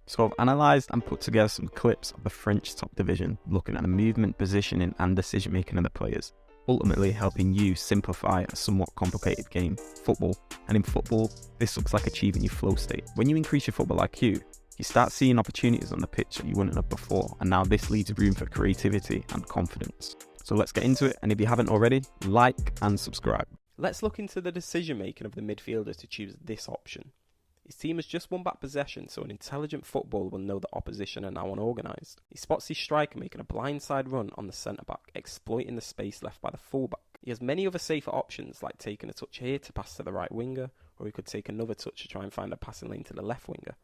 So I've analysed and put together some clips of the French top division, looking at the movement, positioning and decision making of the players, ultimately helping you simplify a somewhat complicated game, football. And in football, this looks like achieving your flow state. When you increase your football IQ, you start seeing opportunities on the pitch that you wouldn't have before, and now this leaves room for creativity and confidence. So let's get into it, and if you haven't already, like and subscribe. Let's look into the decision making of the midfielders to choose this option. His team has just won back possession, so an intelligent footballer will know the opposition are now unorganised. He spots his striker making a blindside run on the centre-back, exploiting the space left by the full-back. He has many other safer options, like taking a touch here to pass to the right winger, or he could take another touch to try and find a passing lane to the left winger.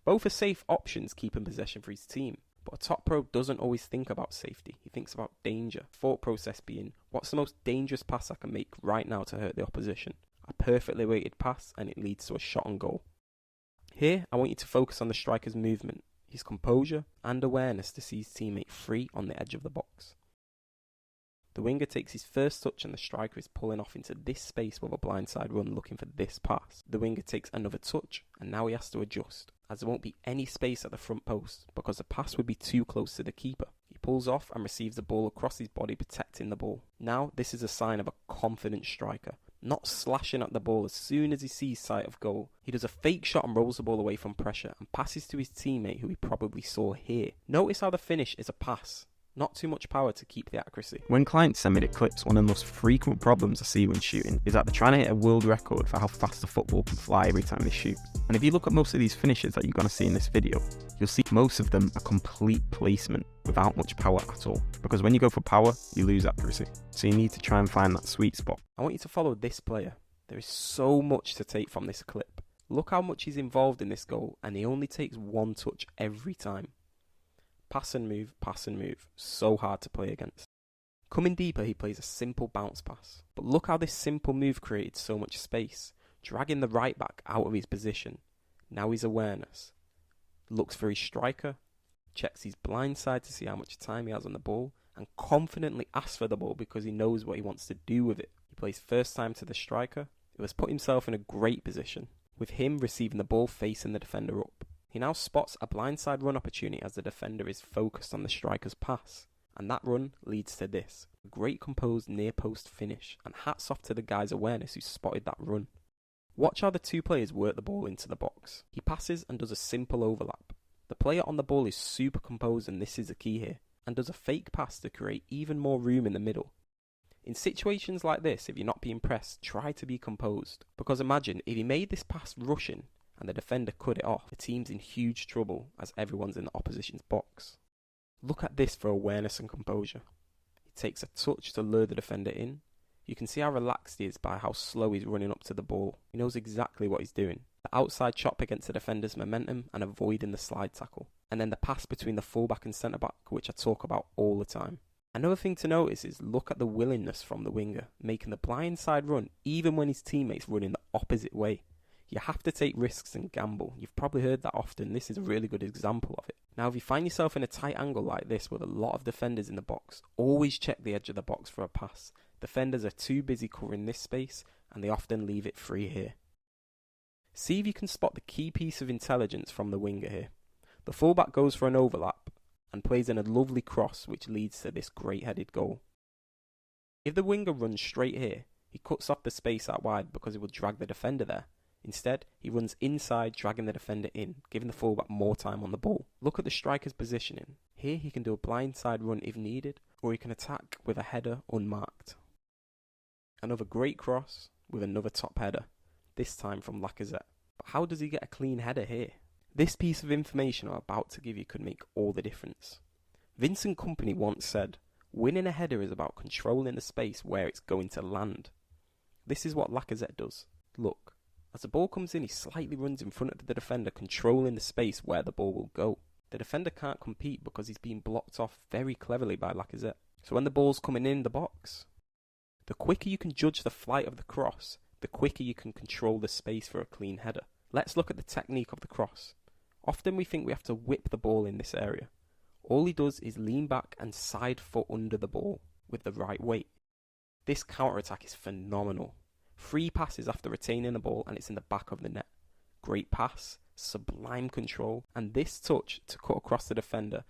Both are safe options keeping possession for his team, but a top pro doesn't always think about safety. He thinks about danger. Thought process being, what's the most dangerous pass I can make right now to hurt the opposition? A perfectly weighted pass, and it leads to a shot on goal. Here, I want you to focus on the striker's movement, his composure and awareness to see his teammate free on the edge of the box. The winger takes his first touch and the striker is pulling off into this space with a blindside run looking for this pass. The winger takes another touch and now he has to adjust, as there won't be any space at the front post because the pass would be too close to the keeper. He pulls off and receives the ball across his body, protecting the ball. Now this is a sign of a confident striker, not slashing at the ball as soon as he sees sight of goal. He does a fake shot and rolls the ball away from pressure and passes to his teammate who he probably saw here. Notice how the finish is a pass. Not too much power to keep the accuracy. When clients send me the clips, one of the most frequent problems I see when shooting is that they're trying to hit a world record for how fast the football can fly every time they shoot. And if you look at most of these finishes that you're going to see in this video, you'll see most of them are complete placement without much power at all. Because when you go for power, you lose accuracy. So you need to try and find that sweet spot. I want you to follow this player. There is so much to take from this clip. Look how much he's involved in this goal, and he only takes one touch every time. Pass and move, so hard to play against. Coming deeper, he plays a simple bounce pass. But look how this simple move created so much space, dragging the right back out of his position. Now his awareness. Looks for his striker, checks his blind side to see how much time he has on the ball, and confidently asks for the ball because he knows what he wants to do with it. He plays first time to the striker, who has put himself in a great position, with him receiving the ball facing the defender up. He now spots a blindside run opportunity as the defender is focused on the striker's pass. And that run leads to this. A great composed near post finish, and hats off to the guy's awareness who spotted that run. Watch how the two players work the ball into the box. He passes and does a simple overlap. The player on the ball is super composed, and this is the key here, and does a fake pass to create even more room in the middle. In situations like this, if you're not being pressed, try to be composed. Because imagine if he made this pass rushing, and the defender cut it off, the team's in huge trouble as everyone's in the opposition's box. Look at this for awareness and composure. He takes a touch to lure the defender in. You can see how relaxed he is by how slow he's running up to the ball. He knows exactly what he's doing. The outside chop against the defender's momentum and avoiding the slide tackle. And then the pass between the fullback and centre-back, which I talk about all the time. Another thing to notice is look at the willingness from the winger, making the blindside run even when his teammates run in the opposite way. You have to take risks and gamble. You've probably heard that often. This is a really good example of it. Now, if you find yourself in a tight angle like this with a lot of defenders in the box, always check the edge of the box for a pass. Defenders are too busy covering this space, and they often leave it free here. See if you can spot the key piece of intelligence from the winger here. The fullback goes for an overlap and plays in a lovely cross, which leads to this great-headed goal. If the winger runs straight here, he cuts off the space out wide because it will drag the defender there. Instead, he runs inside, dragging the defender in, giving the fullback more time on the ball. Look at the striker's positioning. Here he can do a blindside run if needed, or he can attack with a header unmarked. Another great cross with another top header, this time from Lacazette. But how does he get a clean header here? This piece of information I'm about to give you could make all the difference. Vincent Kompany once said, "Winning a header is about controlling the space where it's going to land." This is what Lacazette does. Look. As the ball comes in, he slightly runs in front of the defender, controlling the space where the ball will go. The defender can't compete because he's being blocked off very cleverly by Lacazette. So when the ball's coming in the box, the quicker you can judge the flight of the cross, the quicker you can control the space for a clean header. Let's look at the technique of the cross. Often we think we have to whip the ball in this area. All he does is lean back and side foot under the ball with the right weight. This counter-attack is phenomenal. 3 passes after retaining the ball and it's in the back of the net. Great pass, sublime control, and this touch to cut across the defender,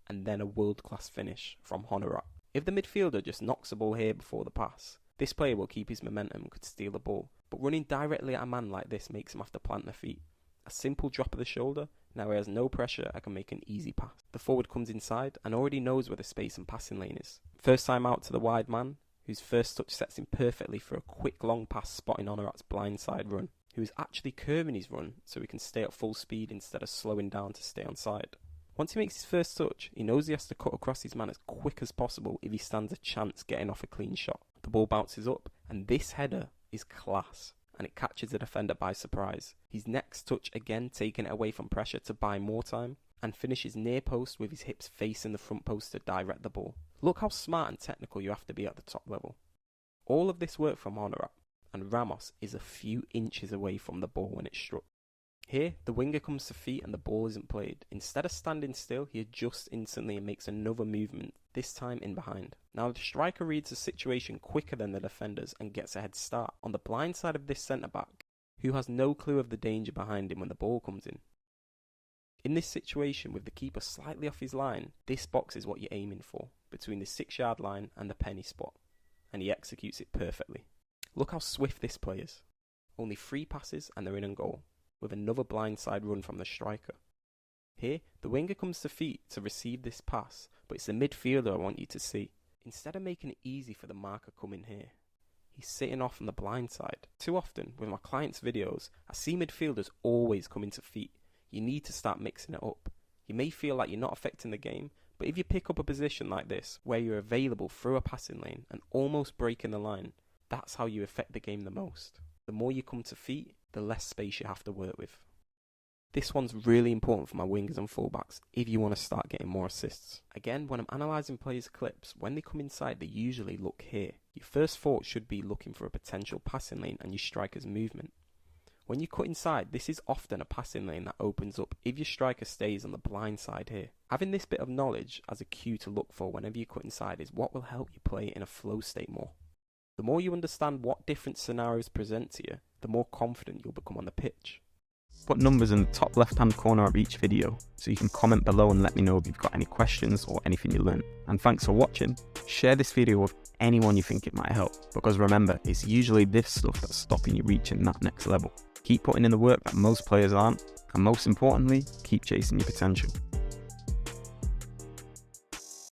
and then a world-class finish from Honorat. If the midfielder just knocks the ball here before the pass, this player will keep his momentum and could steal the ball. But running directly at a man like this makes him have to plant their feet. A simple drop of the shoulder, now he has no pressure, I can make an easy pass. The forward comes inside and already knows where the space and passing lane is. First time out to the wide man, whose first touch sets him perfectly for a quick long pass spotting Honorat's blindside run, who is actually curving his run so he can stay at full speed instead of slowing down to stay on side. Once he makes his first touch, he knows he has to cut across his man as quick as possible if he stands a chance getting off a clean shot. The ball bounces up, and this header is class, and it catches the defender by surprise. His next touch again taking it away from pressure to buy more time, and finishes near post with his hips facing the front post to direct the ball. Look how smart and technical you have to be at the top level. All of this work from Honorat, and Ramos is a few inches away from the ball when it's struck. Here, the winger comes to feet and the ball isn't played. Instead of standing still, he adjusts instantly and makes another movement, this time in behind. Now the striker reads the situation quicker than the defenders and gets a head start on the blind side of this centre-back, who has no clue of the danger behind him when the ball comes in. In this situation, with the keeper slightly off his line, this box is what you're aiming for, between the 6-yard line and the penny spot, and he executes it perfectly. Look how swift this play is. Only 3 passes and they're in and goal, with another blindside run from the striker. Here, the winger comes to feet to receive this pass, but it's the midfielder I want you to see. Instead of making it easy for the marker coming here, he's sitting off on the blind side. Too often, with my clients' videos, I see midfielders always coming to feet. You need to start mixing it up. You may feel like you're not affecting the game, but if you pick up a position like this, where you're available through a passing lane and almost breaking the line, that's how you affect the game the most. The more you come to feet, the less space you have to work with. This one's really important for my wingers and fullbacks if you want to start getting more assists. Again, when I'm analysing players' clips, when they come inside they usually look here. Your first thought should be looking for a potential passing lane and your striker's movement. When you cut inside, this is often a passing lane that opens up if your striker stays on the blind side here. Having this bit of knowledge as a cue to look for whenever you cut inside is what will help you play in a flow state more. The more you understand what different scenarios present to you, the more confident you'll become on the pitch. Put numbers in the top left hand corner of each video, so you can comment below and let me know if you've got any questions or anything you learned. And thanks for watching. Share this video with anyone you think it might help, because remember, it's usually this stuff that's stopping you reaching that next level. Keep putting in the work that most players aren't, and most importantly, keep chasing your potential.